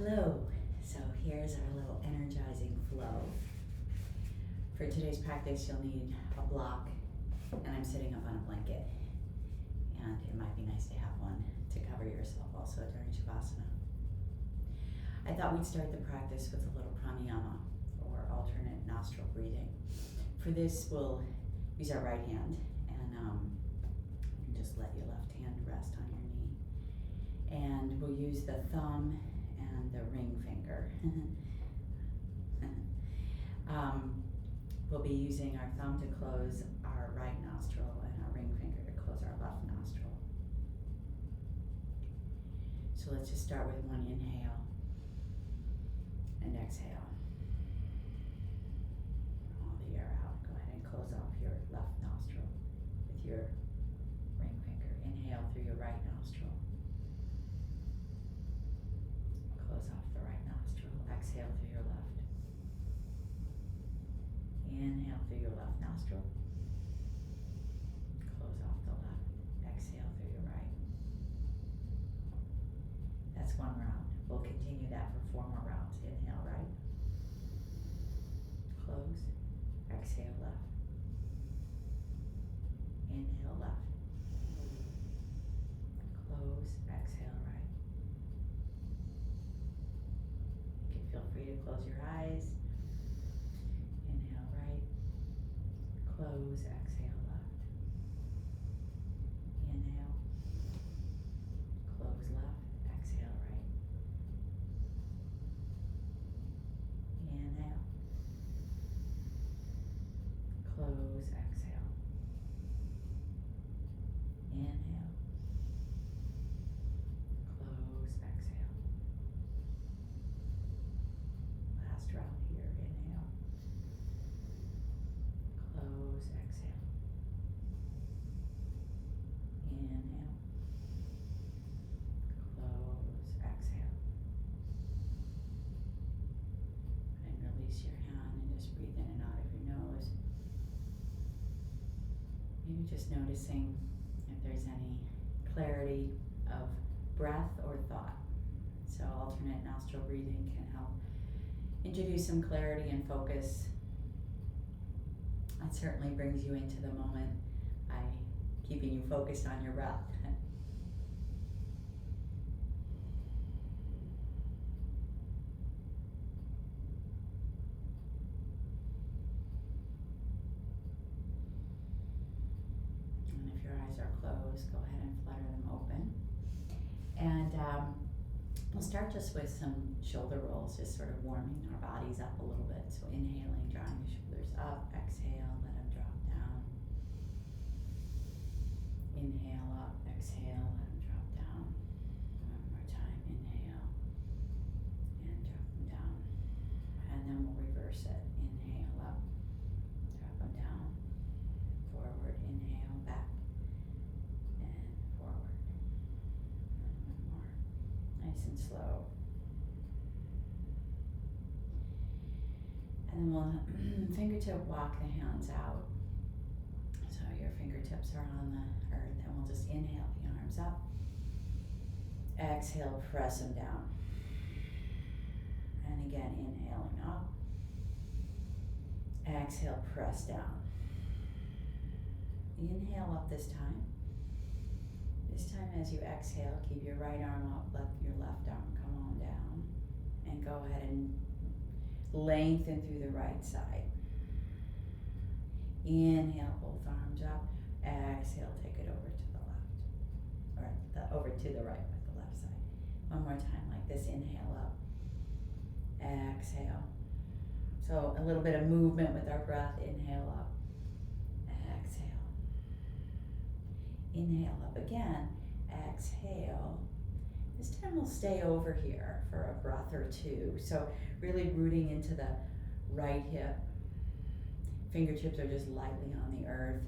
Hello, so here's our little energizing flow. For today's practice, you'll need a block, and I'm sitting up on a blanket. And it might be nice to have one to cover yourself also during Shavasana. I thought we'd start the practice with a little pranayama, or alternate nostril breathing. For this, we'll use our right hand, and you can just let your left hand rest on your knee. And we'll use the thumb and the ring finger. We'll be using our thumb to close our right nostril and our ring finger to close our left nostril. So let's just start with one inhale and exhale. All the air out. Go ahead and close off your left nostril with your ring finger. Inhale through your right nostril. Close off the right nostril. Exhale through your left. Inhale through your left nostril. Close off the left. Exhale through your right. That's one round. We'll continue that for 4 more rounds. Inhale right. Close. Exhale left. Inhale left. Close. Exhale right. You can feel free to close your eyes. Inhale right. Close. Exhale left. Inhale. Close left. Exhale right. Inhale. Close. Exhale. Inhale. Close. Exhale. Last round here. Inhale. Close. Exhale. Inhale. Close. Exhale. And release your hand and just breathe in and out of your nose. Maybe just noticing if there's any clarity of breath or thought. So alternate nostril breathing can help introduce some clarity and focus. It certainly brings you into the moment by keeping you focused on your breath. And if your eyes are closed, go ahead and flutter them open. And we'll start just with some shoulder rolls, just sort of warming our bodies up a little bit. So inhaling, drawing the shoulders up, exhale, let them drop down. Inhale up, exhale, let them drop down. One more time, inhale, and drop them down. And then we'll reverse it. Inhale up, drop them down. Forward, inhale, back, and forward. And one more. Nice and slow. And then we'll fingertip walk the hands out. So your fingertips are on the earth, and we'll just inhale the arms up. Exhale, press them down. And again, inhaling up. Exhale, press down. Inhale up this time. This time as you exhale, keep your right arm up, let your left arm come on down. And go ahead and lengthen through the right side. Inhale, both arms up. Exhale, take it over to the left. Or over to the right with the left side. One more time like this. Inhale up. Exhale. So a little bit of movement with our breath. Inhale up. Exhale. Inhale up again. Exhale. This time we'll stay over here for a breath or two. So really rooting into the right hip. Fingertips are just lightly on the earth.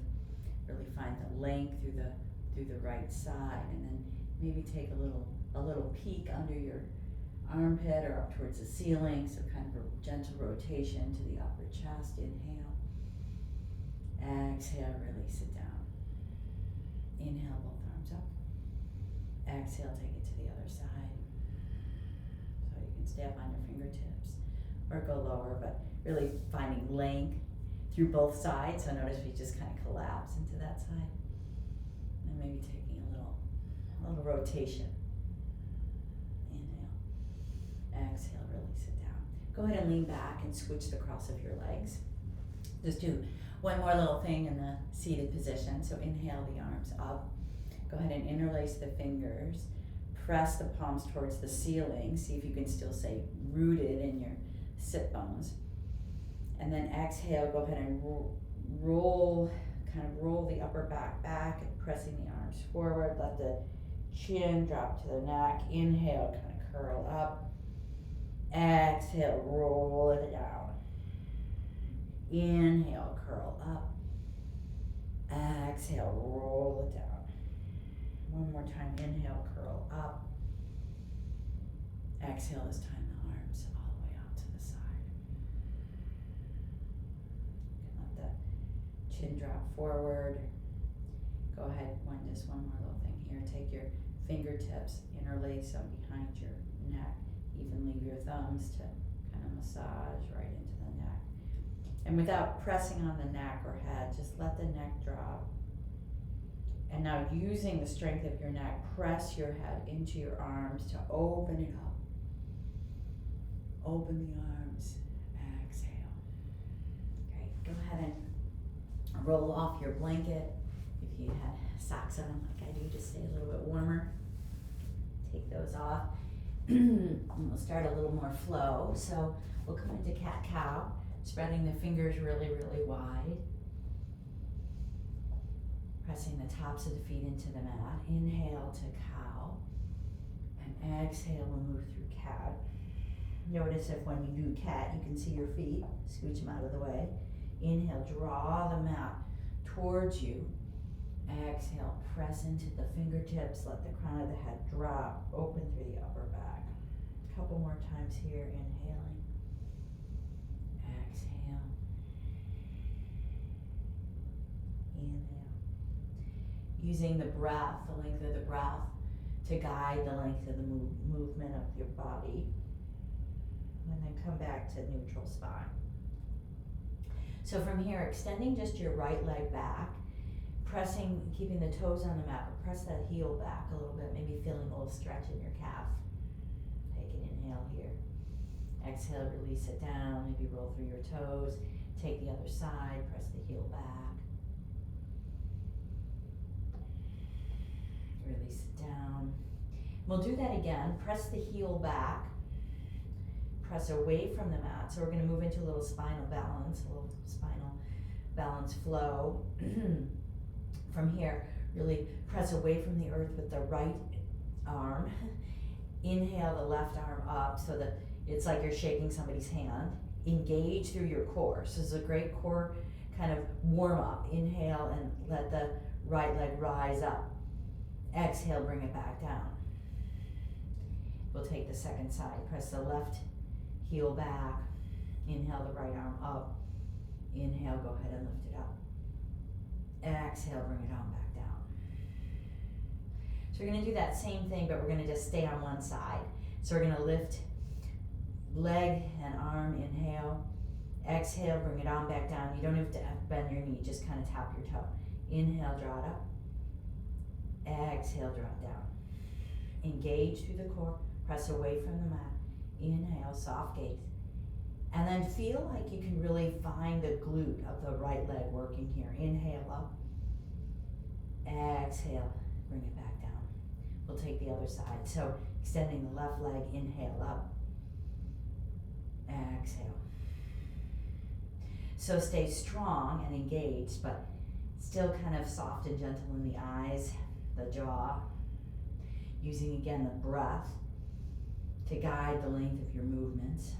Really find the length through the right side, and then maybe take a little peek under your armpit or up towards the ceiling. So kind of a gentle rotation to the upper chest. Inhale. Exhale, release it down. Inhale, both arms up. Exhale, take it to the other side. So you can can stay up on your fingertips or go lower, but really finding length through both sides. So notice we just kind of collapse into that side. And maybe taking a little rotation. Inhale. Exhale, release it down. Go ahead and lean back and switch the cross of your legs. Just do one more little thing in the seated position. So inhale the arms up. Go ahead and interlace the fingers. Press the palms towards the ceiling. See if you can still stay rooted in your sit bones. And then exhale, go ahead and roll the upper back and pressing the arms forward. Let the chin drop to the neck. Inhale, kind of curl up. Exhale, roll it down. Inhale, curl up. Exhale, roll it down. One more time, inhale, curl up. Exhale, this time the arms all the way out to the side. Let the chin drop forward. Go ahead, just one more little thing here. Take your fingertips, interlace them behind your neck. Even leave your thumbs to kind of massage right into the neck. And without pressing on the neck or head, just let the neck drop. And now using the strength of your neck, press your head into your arms to open it up. Open the arms, exhale. Great, go ahead and roll off your blanket. If you had socks on like I do to stay a little bit warmer, take those off. And we'll start a little more flow. So we'll come into cat-cow, spreading the fingers really, really wide. Pressing the tops of the feet into the mat. Inhale to cow. And exhale, we'll move through cat. Notice if when we do cat, you can see your feet. Scooch them out of the way. Inhale, draw the mat towards you. Exhale, press into the fingertips. Let the crown of the head drop. Open through the upper back. A couple more times here. Inhaling. Exhale. Inhale. Using the breath, the length of the breath, to guide the length of the movement of your body. And then come back to neutral spine. So from here, extending just your right leg back, pressing, keeping the toes on the mat, but press that heel back a little bit, maybe feeling a little stretch in your calf. Take an inhale here. Exhale, release it down, maybe roll through your toes. Take the other side, press the heel back. Release it down. We'll do that again. Press the heel back. Press away from the mat. So we're going to move into a little spinal balance, flow. From here, really press away from the earth with the right arm. Inhale the left arm up so that it's like you're shaking somebody's hand. Engage through your core. So this is a great core kind of warm up. Inhale and let the right leg rise up. Exhale, bring it back down. We'll take the second side. Press the left heel back. Inhale the right arm up. Inhale, go ahead and lift it up. Exhale, bring it on back down. So we're going to do that same thing, but we're going to just stay on one side. So we're going to lift leg and arm, inhale. Exhale, bring it on back down. You don't have to bend your knee, just kind of tap your toe. Inhale, draw it up. Exhale, draw it down. Engage through the core, press away from the mat. Inhale, soft gaze. And then feel like you can really find the glute of the right leg working here. Inhale up. Exhale, bring it back down. We'll take the other side. So extending the left leg, inhale up. Exhale. So stay strong and engaged, but still kind of soft and gentle in the eyes, the jaw. Using again the breath to guide the length of your movements.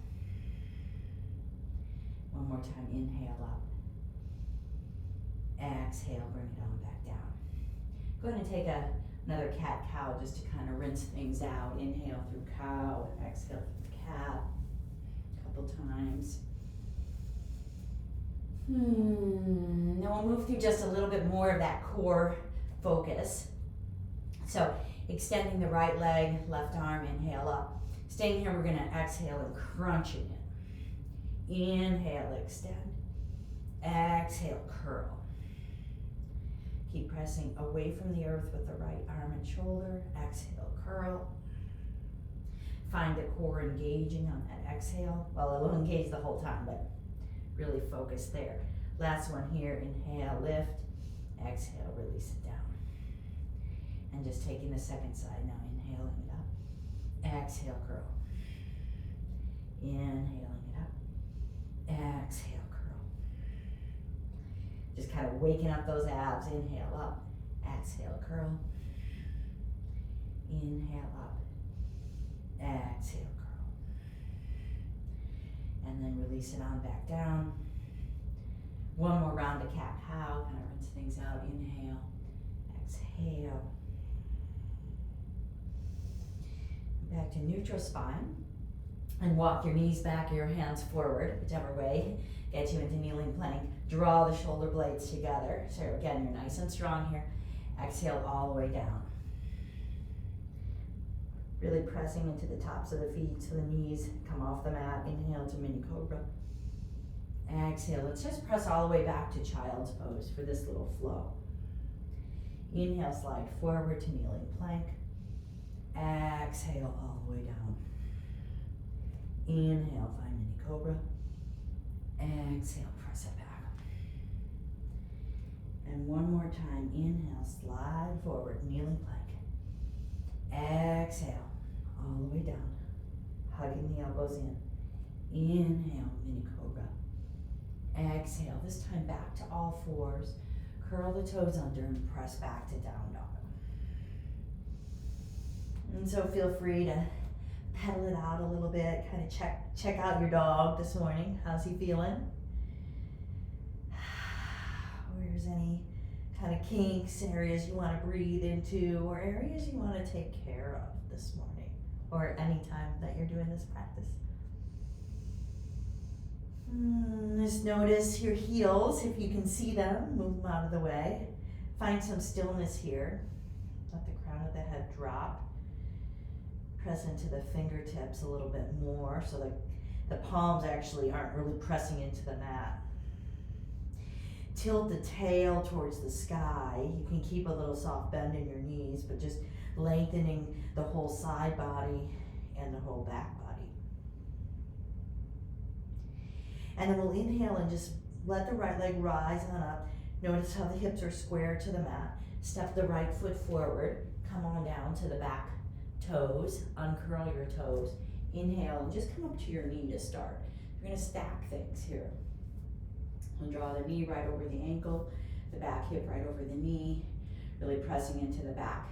One more time, inhale up. Exhale, bring it on back down. Go ahead and take another cat-cow just to kind of rinse things out. Inhale through cow and exhale through cat. A couple times. Now we'll move through just a little bit more of that core focus. So extending the right leg, left arm, inhale up. Staying here, we're gonna exhale and crunch it in. Inhale, extend. Exhale, curl. Keep pressing away from the earth with the right arm and shoulder. Exhale, curl. Find the core engaging on that exhale. Well, it'll engage the whole time, but really focus there. Last one here, inhale, lift. Exhale, release it down. And just taking the second side now, inhaling it up. Exhale, curl. Inhaling it up. Exhale, curl. Just kind of waking up those abs. Inhale up. Exhale, curl. Inhale up. Exhale, curl. And then release it on back down. One more round of cat-cow. Kind of rinse things out. Inhale. Exhale. Back to neutral spine. And walk your knees back or your hands forward, whichever way. Get you into kneeling plank. Draw the shoulder blades together. So again, you're nice and strong here. Exhale all the way down. Really pressing into the tops of the feet so the knees come off the mat. Inhale to mini cobra. Exhale. Let's just press all the way back to child's pose for this little flow. Inhale, slide forward to kneeling plank. Exhale all the way down. Inhale, find mini cobra. Exhale, press it back. And one more time. Inhale, slide forward, kneeling plank. Exhale, all the way down. Hugging the elbows in. Inhale, mini cobra. Exhale, this time back to all fours. Curl the toes under and press back to down dog. And so feel free to pedal it out a little bit, kind of check out your dog this morning. How's he feeling? Where's any kind of kinks, areas you want to breathe into, or areas you want to take care of this morning, or any time that you're doing this practice? Just notice your heels, if you can see them, move them out of the way. Find some stillness here. Let the crown of the head drop. Press into the fingertips a little bit more so that the palms actually aren't really pressing into the mat. Tilt the tail towards the sky. You can keep a little soft bend in your knees, but just lengthening the whole side body and the whole back body. And then we'll inhale and just let the right leg rise on up. Notice how the hips are square to the mat. Step the right foot forward. Come on down to the back toes. Uncurl your toes. Inhale and just come up to your knee to start. You're going to stack things here. We'll draw the knee right over the ankle, the back hip right over the knee, really pressing into the back,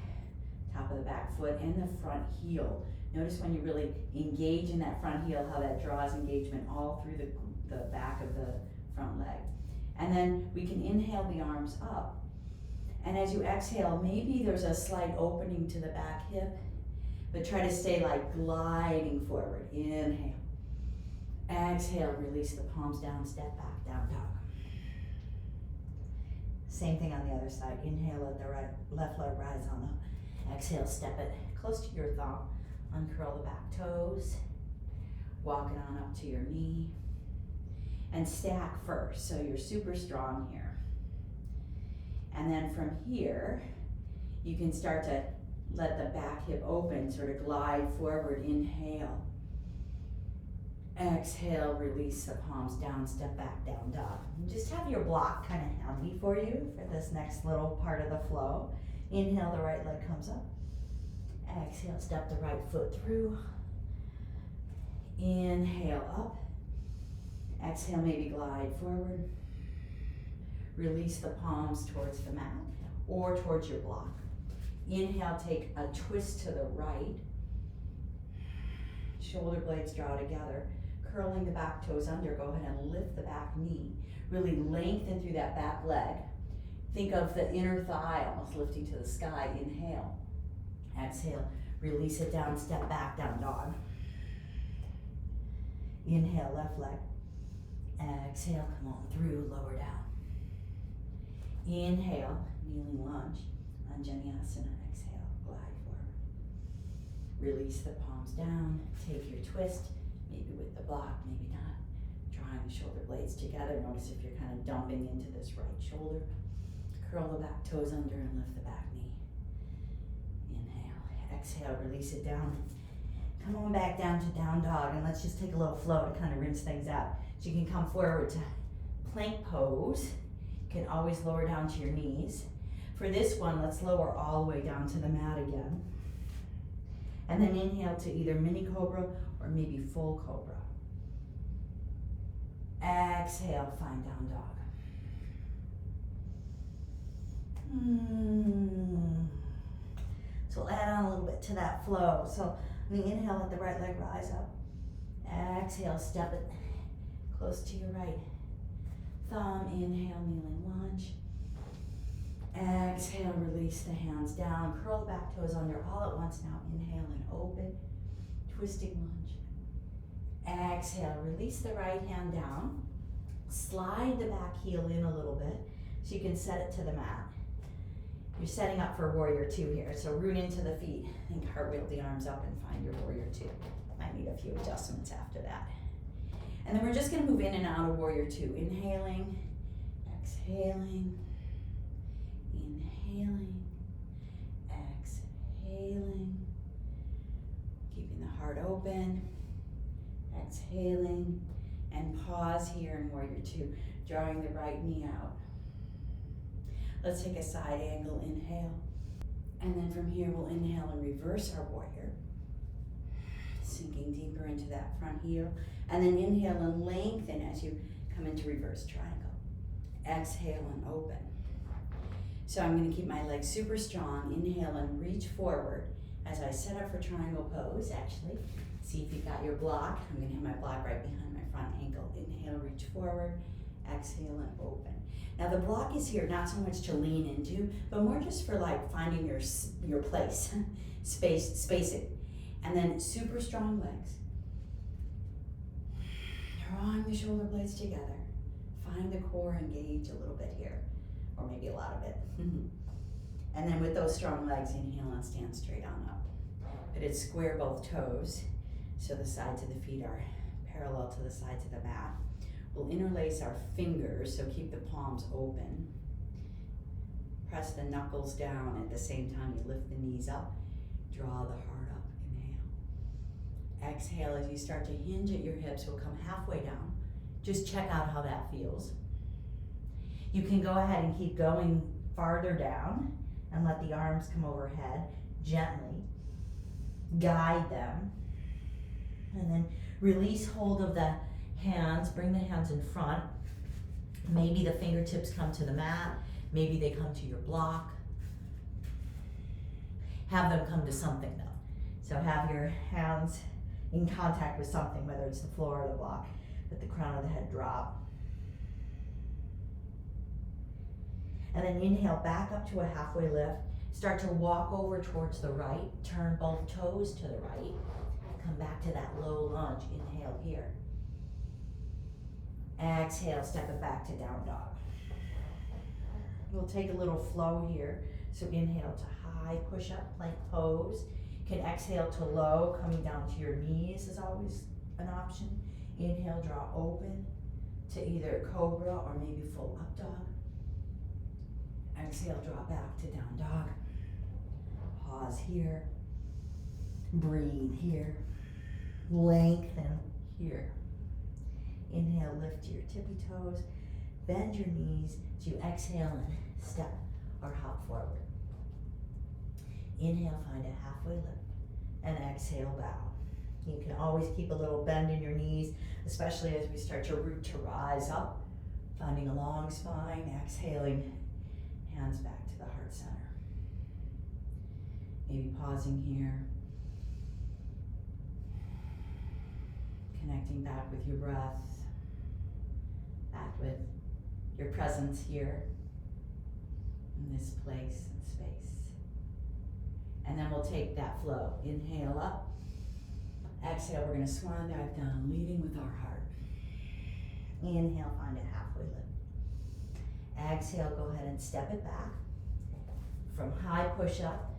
top of the back foot and the front heel. Notice when you really engage in that front heel, how that draws engagement all through the back of the front leg. And then we can inhale the arms up. And as you exhale, maybe there's a slight opening to the back hip, but try to stay like gliding forward. Inhale. Exhale, release the palms down, step back, down dog. Same thing on the other side. Inhale, let the left leg rise on up. Exhale, step it close to your thumb. Uncurl the back toes. Walk it on up to your knee. And stack first, so you're super strong here. And then from here, you can start to let the back hip open, sort of glide forward. Inhale. Exhale, release the palms down, step back, down dog. Just have your block kind of handy for you for this next little part of the flow. Inhale, the right leg comes up. Exhale, step the right foot through. Inhale, up. Exhale, maybe glide forward. Release the palms towards the mat or towards your block. Inhale, take a twist to the right. Shoulder blades draw together. Curling the back toes under, go ahead and lift the back knee. Really lengthen through that back leg. Think of the inner thigh almost lifting to the sky. Inhale. Exhale, release it down, step back, down dog. Inhale, left leg. Exhale, come on through, lower down. Inhale, kneeling lunge, Anjaneyasana. Exhale, glide forward. Release the palms down, take your twist, maybe with the block, maybe not. Drawing the shoulder blades together. Notice if you're kind of dumping into this right shoulder. Curl the back toes under and lift the back knee. Inhale, exhale, release it down. Come on back down to down dog, and let's just take a little flow to kind of rinse things out. So you can come forward to plank pose. You can always lower down to your knees. For this one, let's lower all the way down to the mat again. And then inhale to either mini cobra or maybe full cobra. Exhale, find down dog. So we'll add on a little bit to that flow. So when you inhale, let the right leg rise up. Exhale, step it close to your right thumb. Inhale, kneeling lunge. Exhale, release the hands down. Curl the back toes under all at once now. Inhale and open. Twisting lunge. Exhale, release the right hand down. Slide the back heel in a little bit so you can set it to the mat. You're setting up for warrior two here. So root into the feet and cartwheel the arms up and find your warrior two. Might need a few adjustments after that. And then we're just gonna move in and out of warrior two. Inhaling, exhaling, inhaling, exhaling. Keeping the heart open, exhaling, and pause here in warrior two, drawing the right knee out. Let's take a side angle inhale. And then from here, we'll inhale and reverse our warrior. Sinking deeper into that front heel. And then inhale and lengthen as you come into reverse triangle. Exhale and open. So I'm gonna keep my legs super strong. Inhale and reach forward as I set up for triangle pose, actually. See if you've got your block. I'm gonna have my block right behind my front ankle. Inhale, reach forward. Exhale and open. Now the block is here not so much to lean into, but more just for like finding your place, spacing. And then super strong legs. Drawing the shoulder blades together. Find the core engage a little bit here, or maybe a lot of it. And then with those strong legs, inhale and stand straight on up. But it's square both toes, so the sides of the feet are parallel to the sides of the mat. We'll interlace our fingers, so keep the palms open. Press the knuckles down at the same time you lift the knees up. Draw the heart up, inhale. Exhale as you start to hinge at your hips, we'll come halfway down. Just check out how that feels. You can go ahead and keep going farther down and let the arms come overhead gently. Guide them. And then release hold of the hands, bring the hands in front. Maybe the fingertips come to the mat, maybe they come to your block. Have them come to something though. So have your hands in contact with something, whether it's the floor or the block. Let the crown of the head drop. And then inhale back up to a halfway lift. Start to walk over towards the right. Turn both toes to the right. Come back to that low lunge. Inhale here. Exhale, step it back to down dog. We'll take a little flow here. So inhale to high, push up, plank pose. You can exhale to low, coming down to your knees is always an option. Inhale, draw open to either cobra or maybe full up dog. Exhale, draw back to down dog. Pause here. Breathe here. Lengthen here. Inhale, lift your tippy toes. Bend your knees as you exhale and step or hop forward. Inhale, find a halfway lift. And exhale, bow. You can always keep a little bend in your knees, especially as we start to root to rise up. Finding a long spine, exhaling, hands back to the heart center. Maybe pausing here. Connecting back with your breath. Back with your presence here in this place and space. And then we'll take that flow. Inhale up. Exhale, we're going to swan dive down, leading with our heart. Inhale, find a halfway lift. Exhale, go ahead and step it back. From high push up,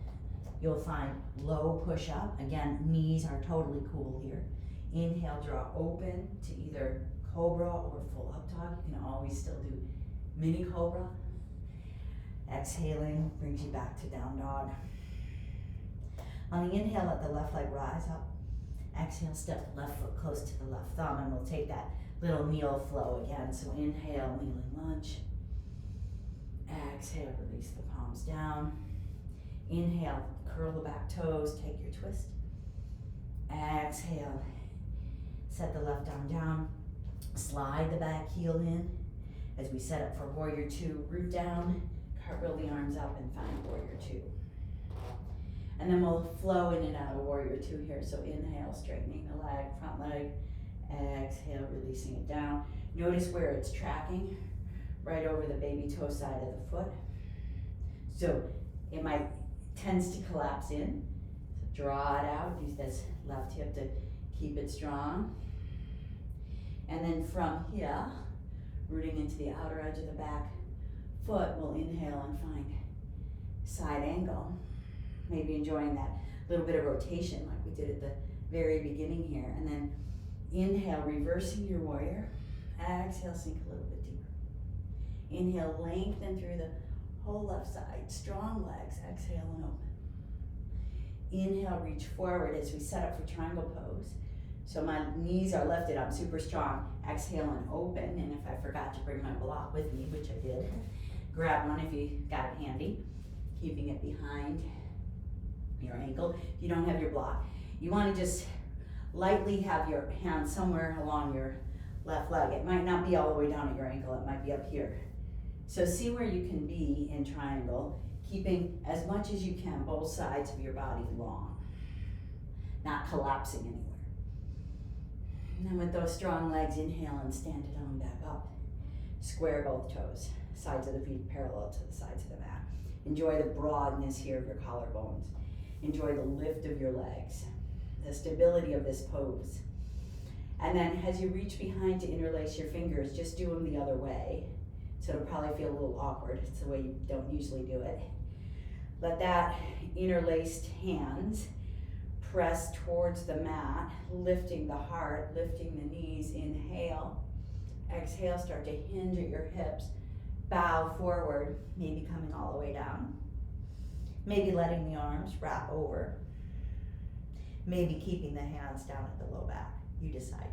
you'll find low push up. Again, knees are totally cool here. Inhale, draw open to either cobra or full up dog. You can always still do mini cobra. Exhaling brings you back to down dog. On the inhale, let the left leg rise up. Exhale, step the left foot close to the left thumb, and we'll take that little kneel flow again. So inhale, kneeling lunge. Exhale, release the palms down. Inhale, curl the back toes, take your twist. Exhale, set the left arm down. Slide the back heel in as we set up for warrior two. Root down, cartwheel the arms up, and find warrior two. And then we'll flow in and out of warrior two here. So inhale, straightening the leg, front leg. Exhale, releasing it down. Notice where it's tracking, right over the baby toe side of the foot. So it tends to collapse in. So draw it out, use this left hip to keep it strong. And then from here, rooting into the outer edge of the back foot, we'll inhale and find side angle. Maybe enjoying that little bit of rotation like we did at the very beginning here. And then inhale, reversing your warrior. Exhale, sink a little bit deeper. Inhale, lengthen through the whole left side. Strong legs. Exhale and open. Inhale, reach forward as we set up for triangle pose. So my knees are lifted, I'm super strong. Exhale and open. And if I forgot to bring my block with me, which I did, grab one if you got it handy. Keeping it behind your ankle. If you don't have your block, you want to just lightly have your hand somewhere along your left leg. It might not be all the way down at your ankle, it might be up here. So see where you can be in triangle, keeping as much as you can both sides of your body long, not collapsing anywhere. And then with those strong legs, inhale and stand it on back up. Square both toes, sides of the feet parallel to the sides of the mat. Enjoy the broadness here of your collarbones. Enjoy the lift of your legs, the stability of this pose. And then as you reach behind to interlace your fingers, just do them the other way. So it'll probably feel a little awkward. It's the way you don't usually do it. Let that interlaced hands press towards the mat, lifting the heart, lifting the knees. Inhale. Exhale, start to hinge at your hips. Bow forward, maybe coming all the way down. Maybe letting the arms wrap over. Maybe keeping the hands down at the low back. You decide.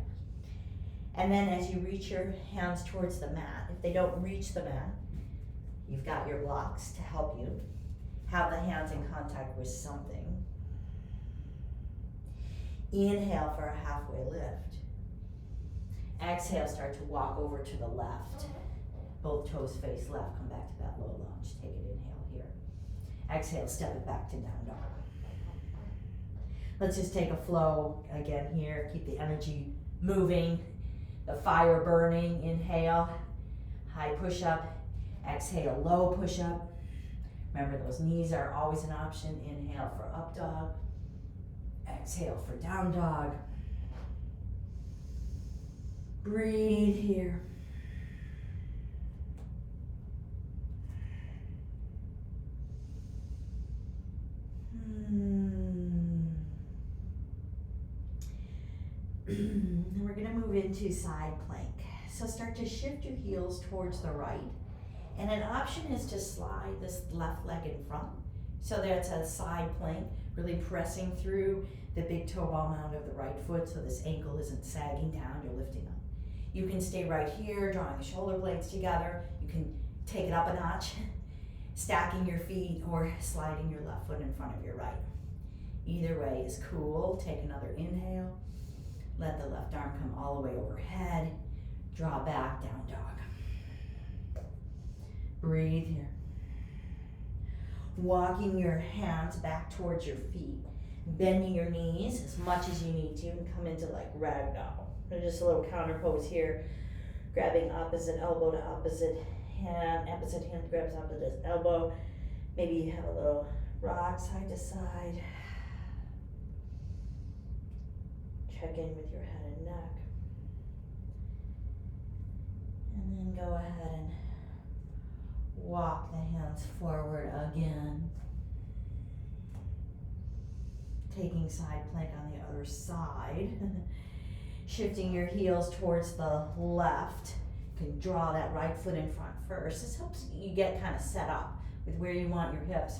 And then as you reach your hands towards the mat, if they don't reach the mat, you've got your blocks to help you. Have the hands in contact with something. Inhale for a halfway lift. Exhale, start to walk over to the left. Both toes face left, come back to that low lunge. Take it, inhale here. Exhale, step it back to down dog. Let's just take a flow again here. Keep the energy moving, the fire burning. Inhale, high push up. Exhale, low push up. Remember, those knees are always an option. Inhale for up dog. Exhale for down dog. Breathe here. And we're going to move into side plank. So start to shift your heels towards the right. And an option is to slide this left leg in front. So that's a side plank, really pressing through the big toe ball mound of the right foot so this ankle isn't sagging down, you're lifting up. You can stay right here, drawing the shoulder blades together. You can take it up a notch, stacking your feet or sliding your left foot in front of your right. Either way is cool. Take another inhale. Let the left arm come all the way overhead. Draw back, down dog. Breathe here. Walking your hands back towards your feet. Bending your knees as much as you need to and come into like ragdoll. Just a little counter pose here. Grabbing opposite elbow to opposite hand. Opposite hand grabs opposite elbow. Maybe you have a little rock side to side. Check in with your head and neck. And then go ahead and walk the hands forward again. Taking side plank on the other side. Shifting your heels towards the left. You can draw that right foot in front first. This helps you get kind of set up with where you want your hips,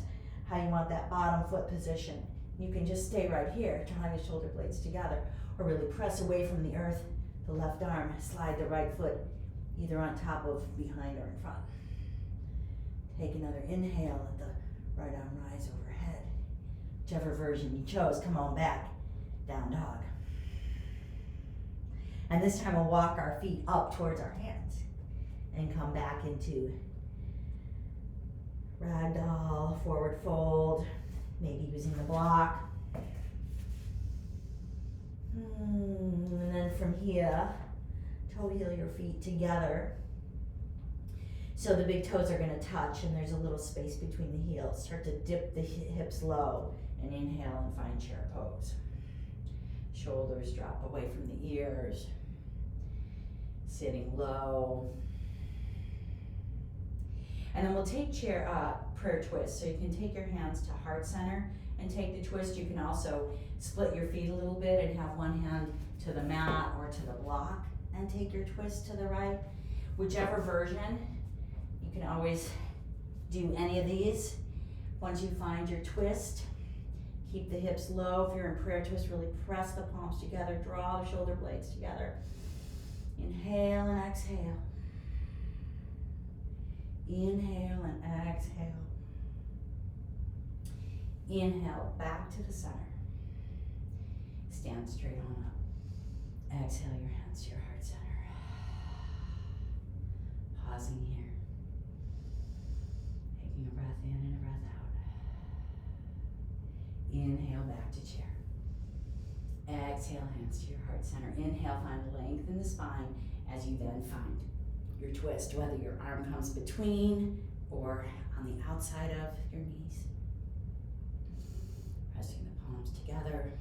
how you want that bottom foot position. You can just stay right here, draw your shoulder blades together, or really press away from the earth, the left arm, slide the right foot either on top of, behind, or in front. Take another inhale, let the right arm rise overhead. Whichever version you chose, come on back, down dog. And this time we'll walk our feet up towards our hands and come back into ragdoll, forward fold, maybe using the block. And then from here, toe heel your feet together. So the big toes are going to touch and there's a little space between the heels. Start to dip the hips low and inhale and find chair pose. Shoulders drop away from the ears. Sitting low. And then we'll take prayer twist. So you can take your hands to heart center and take the twist. You can also split your feet a little bit and have one hand to the mat or to the block and take your twist to the right. Whichever version, you can always do any of these. Once you find your twist, keep the hips low. If you're in prayer twist, really press the palms together, draw the shoulder blades together. Inhale and exhale. Inhale and exhale. Inhale back to the center. Stand straight on up. Exhale your hands to your heart center. Pausing here. Taking a breath in and a breath out. Inhale back to chair. Exhale, hands to your heart center. Inhale, find length in the spine as you then find your twist, whether your arm comes between or on the outside of your knees. Pressing the palms together.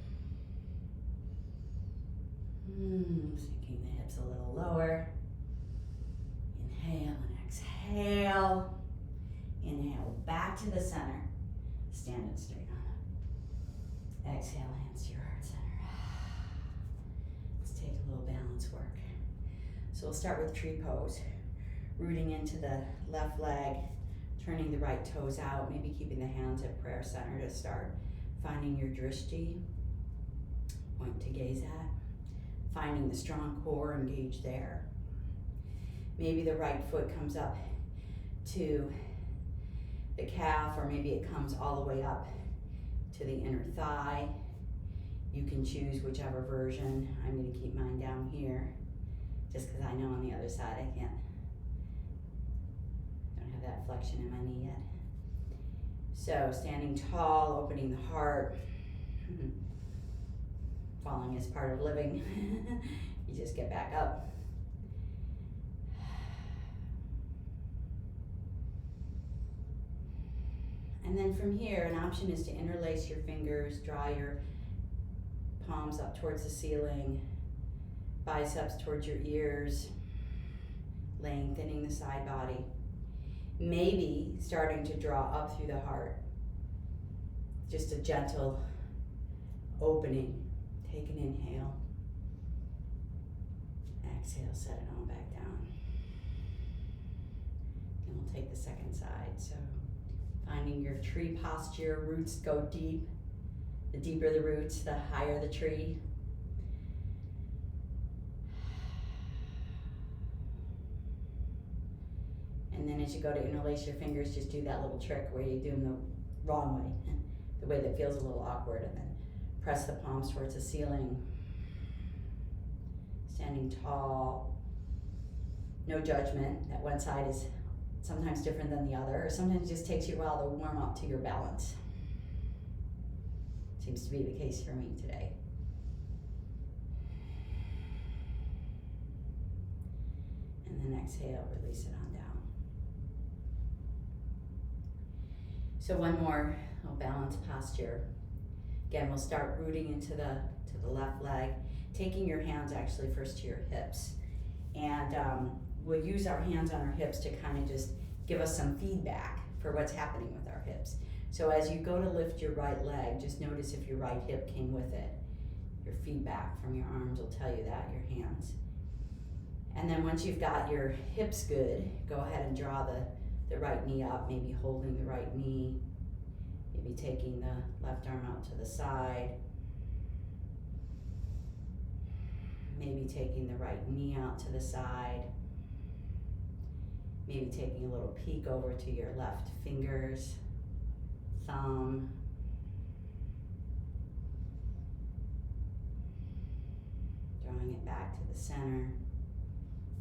Sinking the hips a little lower. Inhale and exhale. Inhale back to the center. Standing straight on up. Exhale, hands to your heart center. Let's take a little balance work. So we'll start with tree pose. Rooting into the left leg, turning the right toes out, maybe keeping the hands at prayer center to start. Finding your drishti, point to gaze at. Finding the strong core, engage there. Maybe the right foot comes up to the calf, or maybe it comes all the way up to the inner thigh. You can choose whichever version. I'm going to keep mine down here, just because I know on the other side I don't have that flexion in my knee yet. So standing tall, opening the heart. Falling is part of living. You just get back up. And then from here, an option is to interlace your fingers, draw your palms up towards the ceiling, biceps towards your ears, lengthening the side body. Maybe starting to draw up through the heart. Just a gentle opening. Take an inhale. Exhale, set it on back down. And we'll take the second side. So finding your tree posture, roots go deep. The deeper the roots, the higher the tree. And then as you go to interlace your fingers, just do that little trick where you do them the wrong way, the way that feels a little awkward, and then press the palms towards the ceiling. Standing tall. No judgment. That one side is sometimes different than the other, or sometimes it just takes you a while to warm up to your balance. Seems to be the case for me today. And then exhale, release it on down. So one more little balance posture. Again, we'll start rooting into the left leg, taking your hands actually first to your hips. And we'll use our hands on our hips to kind of just give us some feedback for what's happening with our hips. So as you go to lift your right leg, just notice if your right hip came with it. Your feedback from your arms will tell you that, your hands. And then once you've got your hips good, go ahead and draw the right knee up, maybe holding the right knee, maybe taking the left arm out to the side, maybe taking the right knee out to the side, maybe taking a little peek over to your left fingers, thumb, drawing it back to the center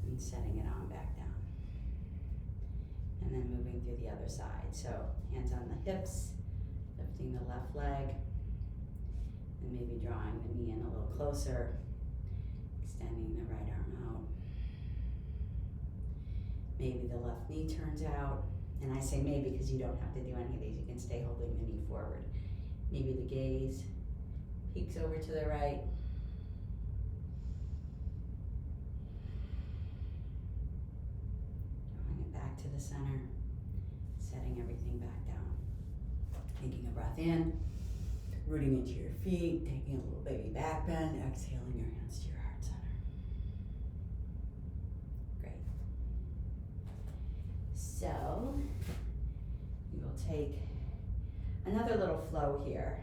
and setting it on back down. And then moving through the other side. So hands on the hips, lifting the left leg, and maybe drawing the knee in a little closer, extending the right arm out. Maybe the left knee turns out, and I say maybe because you don't have to do any of these, you can stay holding the knee forward. Maybe the gaze peeks over to the right. Drawing it back to the center, setting everything back down. Taking a breath in, rooting into your feet, taking a little baby back bend, exhaling your hands to your heart center. Great. So, we will take another little flow here.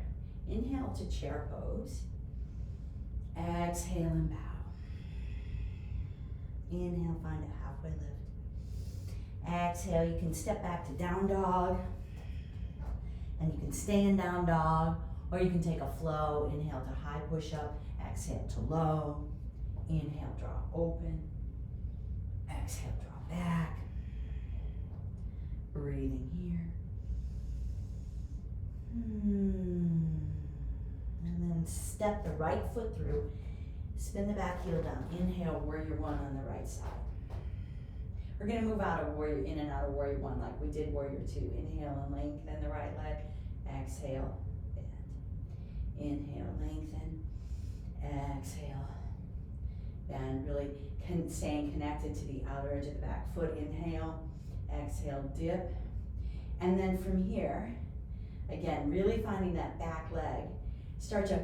Inhale to chair pose. Exhale and bow. Inhale, find a halfway lift. Exhale, you can step back to down dog. And you can stay in down dog, or you can take a flow. Inhale to high push up, exhale to low. Inhale, draw open. Exhale, draw back. Breathing here. And then step the right foot through, spin the back heel down. Inhale, warrior one on the right side. We're gonna move out of warrior, in and out of warrior one like we did warrior two. Inhale and lengthen the right leg. Exhale, bend. Inhale, lengthen. Exhale, bend. Really staying connected to the outer edge of the back foot. Inhale, exhale, dip. And then from here, again, really finding that back leg. Start to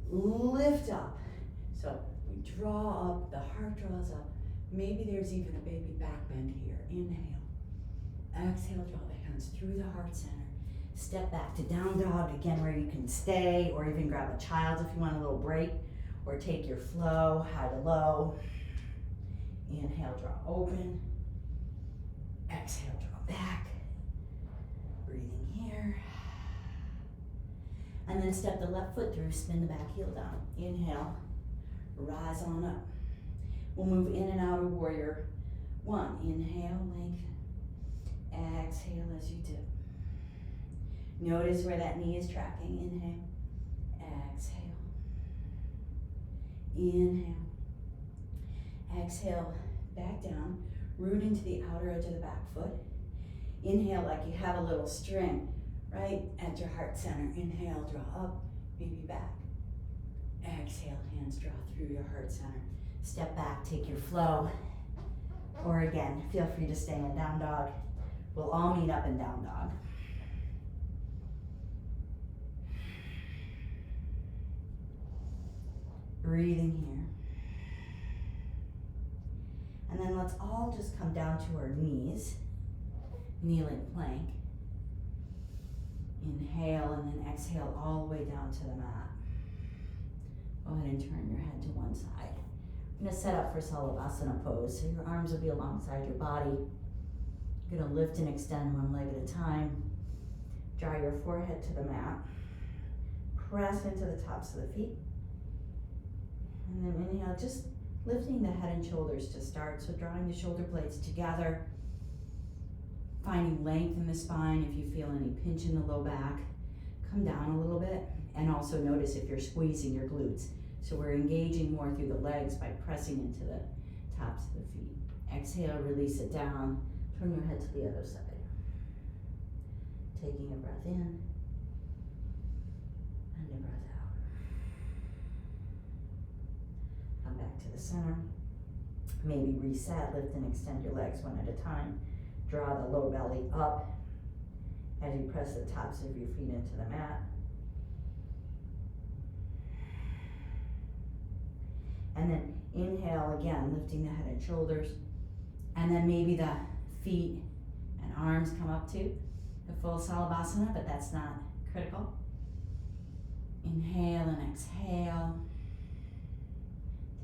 lift up. So we draw up, the heart draws up. Maybe there's even a baby back bend here. Inhale. Exhale, draw the hands through the heart center. Step back to down dog, again where you can stay, or even grab a child if you want a little break, or take your flow, high to low. Inhale, draw open. Exhale, draw back. Breathing here. And then step the left foot through, spin the back heel down. Inhale, rise on up. We'll move in and out of warrior one. Inhale, lengthen. Exhale as you dip. Notice where that knee is tracking. Inhale, exhale. Inhale. Exhale, back down. Root into the outer edge of the back foot. Inhale like you have a little string right at your heart center. Inhale, draw up, maybe back. Exhale, hands draw through your heart center. Step back, take your flow. Or again, feel free to stay in down dog. We'll all meet up in down dog. Breathing here. And then let's all just come down to our knees. Kneeling plank. Inhale and then exhale all the way down to the mat. Go ahead and turn your head to one side. I'm going to set up for Salavasana pose. So your arms will be alongside your body. You're going to lift and extend one leg at a time. Draw your forehead to the mat. Press into the tops of the feet. And then inhale, just lifting the head and shoulders to start. So drawing the shoulder blades together. Finding length in the spine. If you feel any pinch in the low back, come down a little bit. And also notice if you're squeezing your glutes. So we're engaging more through the legs by pressing into the tops of the feet. Exhale, release it down. Turn your head to the other side. Taking a breath in and a breath out. Come back to the center. Maybe reset, lift and extend your legs one at a time. Draw the low belly up as you press the tops of your feet into the mat. And then inhale again, lifting the head and shoulders. And then maybe the feet and arms come up to the full Salabhasana, but that's not critical. Inhale and exhale.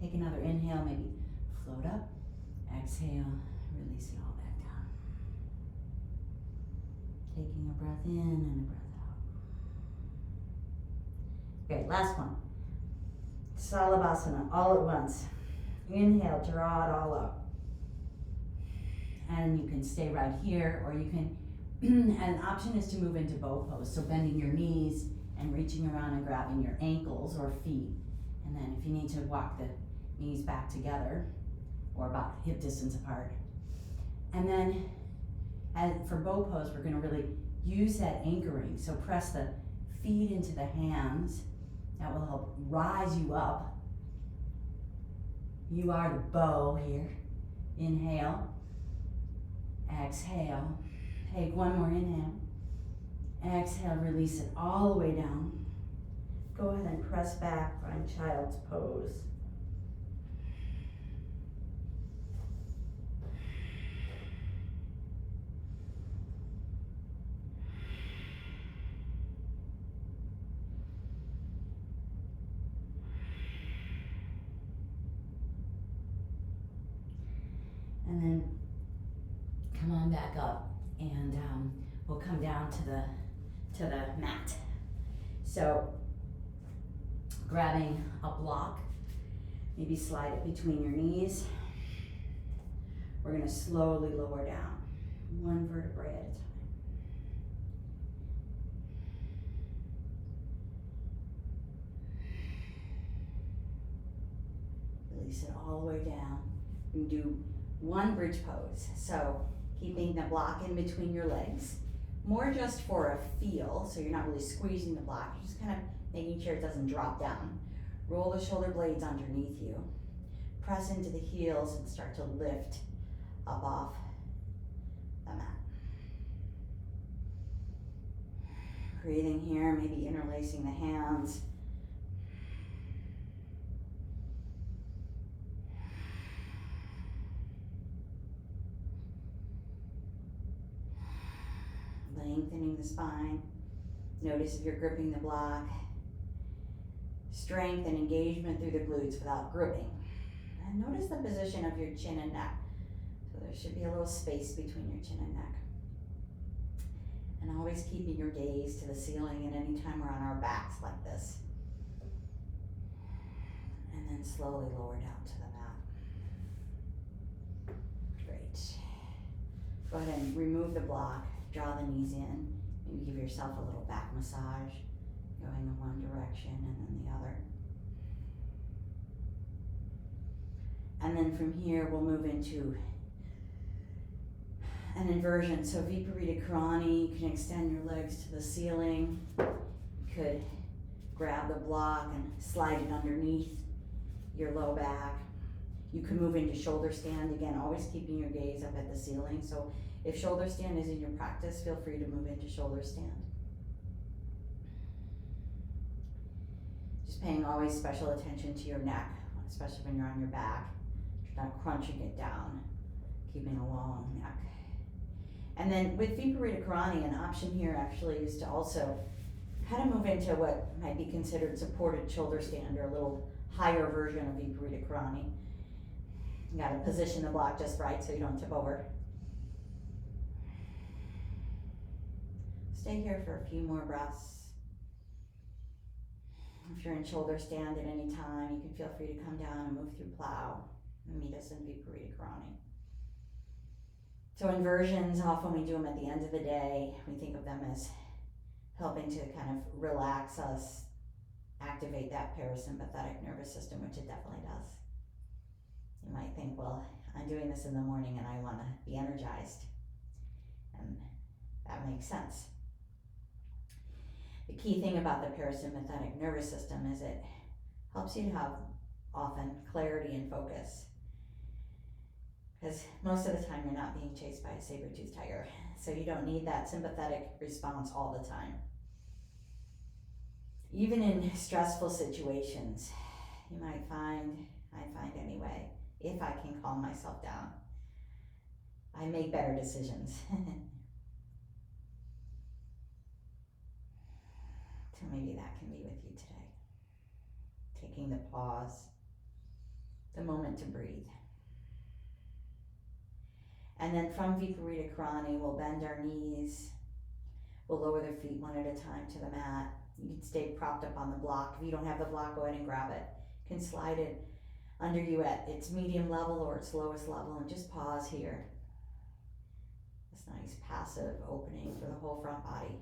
Take another inhale, maybe float up. Exhale, release it all back down. Taking a breath in and a breath out. Okay, last one. Salabhasana, all at once. Inhale, draw it all up. And you can stay right here, or you can, an option is to move into bow pose. So bending your knees and reaching around and grabbing your ankles or feet. And then if you need to walk the knees back together, or about hip distance apart. And then for bow pose, we're gonna really use that anchoring. So press the feet into the hands. That will help rise you up. You are the bow here. Inhale, exhale. Take one more inhale. Exhale, release it all the way down. Go ahead and press back, find child's pose. And then come on back up, and we'll come down to the mat. So grabbing a block, maybe slide it between your knees. We're gonna slowly lower down, one vertebrae at a time. Release it all the way down. You do one bridge pose. So keeping the block in between your legs, more just for a feel, so you're not really squeezing the block, you're just kind of making sure it doesn't drop down. Roll the shoulder blades underneath you. Press into the heels and start to lift up off the mat. Breathing here, maybe interlacing the hands. Lengthening the spine. Notice if you're gripping the block. Strength and engagement through the glutes without gripping. And notice the position of your chin and neck. So there should be a little space between your chin and neck. And always keeping your gaze to the ceiling at any time we're on our backs like this. And then slowly lower down to the mat. Great. Go ahead and remove the block. Draw the knees in. Maybe give yourself a little back massage, going in one direction and then the other. And then from here, we'll move into an inversion. So Viparita Karani, you can extend your legs to the ceiling. You could grab the block and slide it underneath your low back. You can move into shoulder stand, again, always keeping your gaze up at the ceiling. So if shoulder stand is in your practice, feel free to move into shoulder stand. Just paying always special attention to your neck, especially when you're on your back. You're not crunching it down, keeping a long neck. And then with Viparita Karani, an option here actually is to also kind of move into what might be considered supported shoulder stand, or a little higher version of Viparita Karani. You gotta position the block just right so you don't tip over. Stay here for a few more breaths. If you're in shoulder stand at any time, you can feel free to come down and move through plow and meet us in Viparita Karani. So inversions, often we do them at the end of the day. We think of them as helping to kind of relax us, activate that parasympathetic nervous system, which it definitely does. You might think, well, I'm doing this in the morning and I want to be energized. And that makes sense. The key thing about the parasympathetic nervous system is it helps you to have often clarity and focus. because most of the time you're not being chased by a saber-toothed tiger, so you don't need that sympathetic response all the time. Even in stressful situations, you might find, I find anyway, if I can calm myself down, I make better decisions. So maybe that can be with you today. Taking the pause, the moment to breathe. And then from Viparita Karani, we'll bend our knees. We'll lower their feet one at a time to the mat. You can stay propped up on the block. If you don't have the block, go ahead and grab it. You can slide it under you at its medium level or its lowest level, and just pause here. This nice passive opening for the whole front body.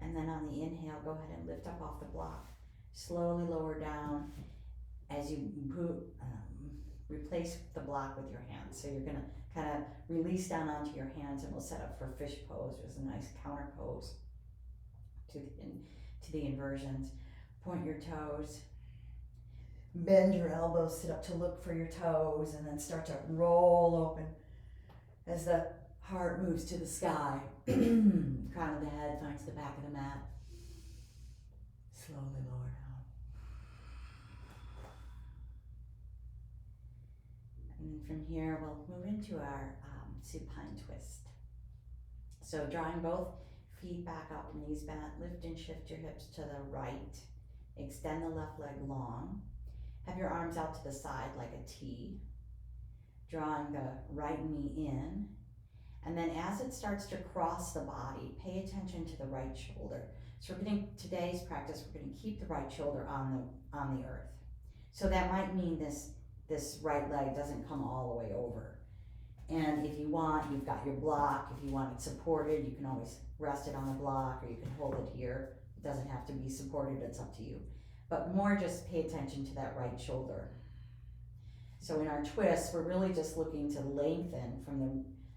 And then on the inhale, go ahead and lift up off the block. Slowly lower down as you replace the block with your hands. So you're gonna kind of release down onto your hands, and we'll set up for fish pose. There's a nice counter pose to the inversions. Point your toes. Bend your elbows, sit up to look for your toes, and then start to roll open as the heart moves to the sky. Crown of the head finds the back of the mat. Slowly lower down. And from here, we'll move into our supine twist. So drawing both feet back up, knees bent, lift and shift your hips to the right. Extend the left leg long. Have your arms out to the side like a T. Drawing the right knee in. And then as it starts to cross the body, pay attention to the right shoulder. So today's practice, we're gonna keep the right shoulder on the earth. So that might mean this right leg doesn't come all the way over. And if you want, you've got your block. If you want it supported, you can always rest it on the block, or you can hold it here. It doesn't have to be supported, it's up to you. But more just pay attention to that right shoulder. So in our twist, we're really just looking to lengthen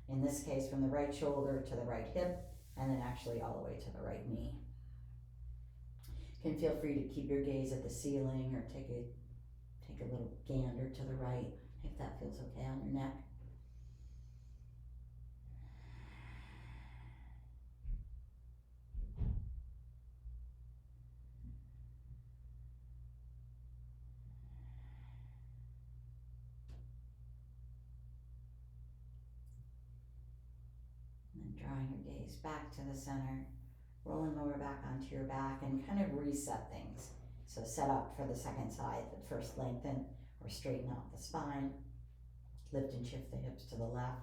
in this case, from the right shoulder to the right hip, and then actually all the way to the right knee. You can feel free to keep your gaze at the ceiling, or take a little gander to the right, if that feels okay on your neck. Drawing your gaze back to the center, rolling over back onto your back, and kind of reset things. So set up for the second side, but first lengthen or straighten out the spine. Lift and shift the hips to the left.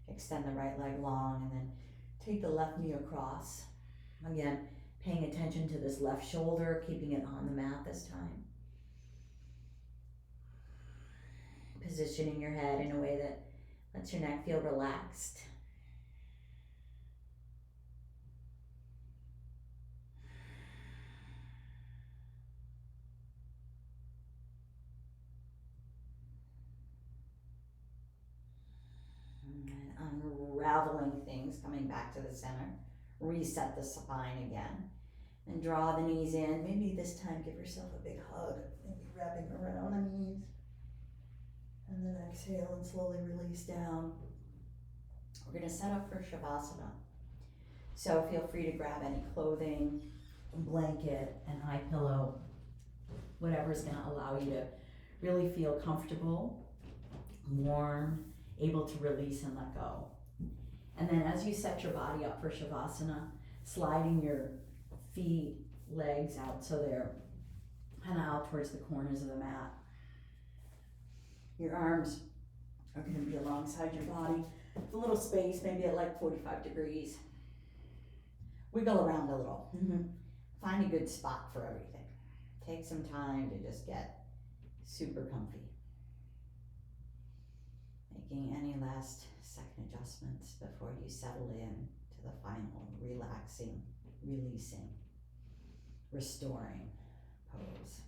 Extend the right leg long, and then take the left knee across. Again, paying attention to this left shoulder, keeping it on the mat this time. Positioning your head in a way that lets your neck feel relaxed. Unraveling things, coming back to the center. Reset the spine again. And draw the knees in. Maybe this time give yourself a big hug. Maybe wrapping around the knees. And then exhale and slowly release down. We're going to set up for Shavasana. So feel free to grab any clothing, blanket, an eye pillow, whatever is going to allow you to really feel comfortable, warm, able to release and let go. And then as you set your body up for Shavasana, sliding your feet, legs out so they're kind of out towards the corners of the mat. Your arms are going to be alongside your body. A little space, maybe at like 45 degrees. Wiggle around a little. Find a good spot for everything. Take some time to just get super comfy. Making any last second adjustments before you settle in to the final relaxing, releasing, restoring pose.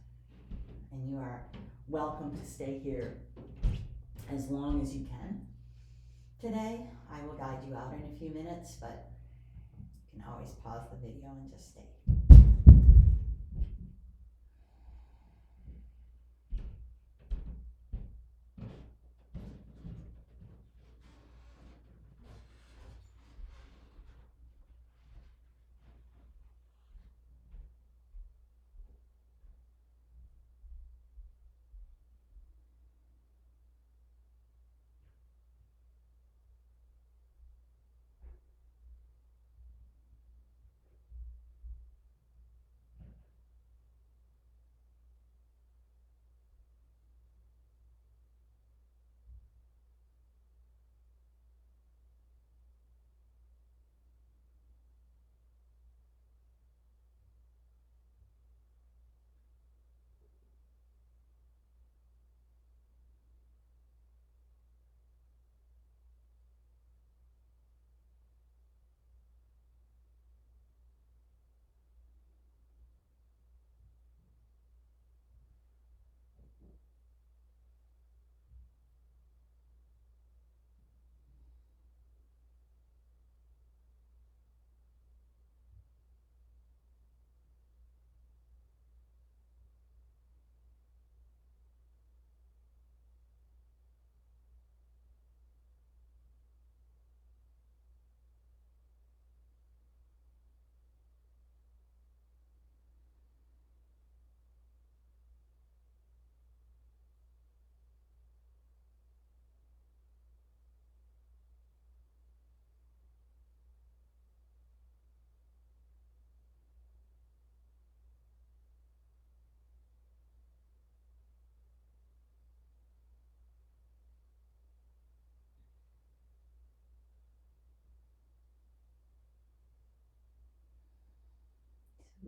And you are welcome to stay here as long as you can. Today, I will guide you out in a few minutes, but You can always pause the video and just stay.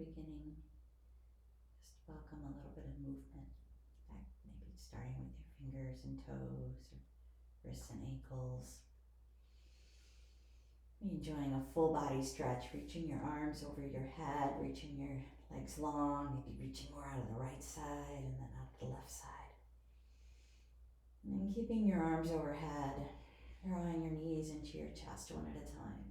So beginning, just welcome a little bit of movement. In fact, maybe starting with your fingers and toes or wrists and ankles. Enjoying a full body stretch, reaching your arms over your head, reaching your legs long, maybe reaching more out of the right side and then out of the left side. And then keeping your arms overhead, drawing your knees into your chest one at a time.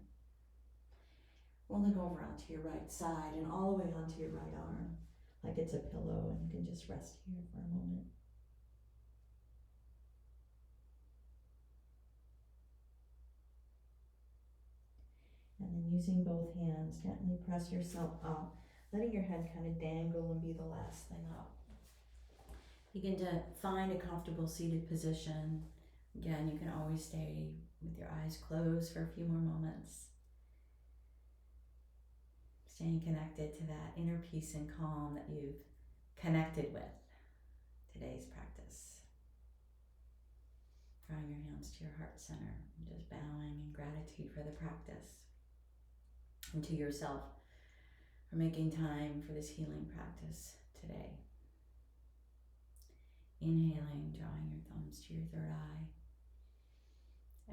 Rolling over onto your right side and all the way onto your right arm, like it's a pillow, and you can just rest here for a moment. And then using both hands, gently press yourself up, letting your head kind of dangle and be the last thing up. Begin to find a comfortable seated position. Again, you can always stay with your eyes closed for a few more moments. Staying connected to that inner peace and calm that you've connected with today's practice. Drawing your hands to your heart center and just bowing in gratitude for the practice and to yourself for making time for this healing practice today. Inhaling, drawing your thumbs to your third eye.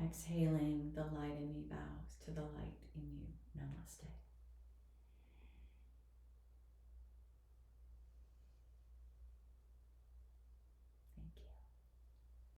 Exhaling, the light in me bows to the light in you. Namaste.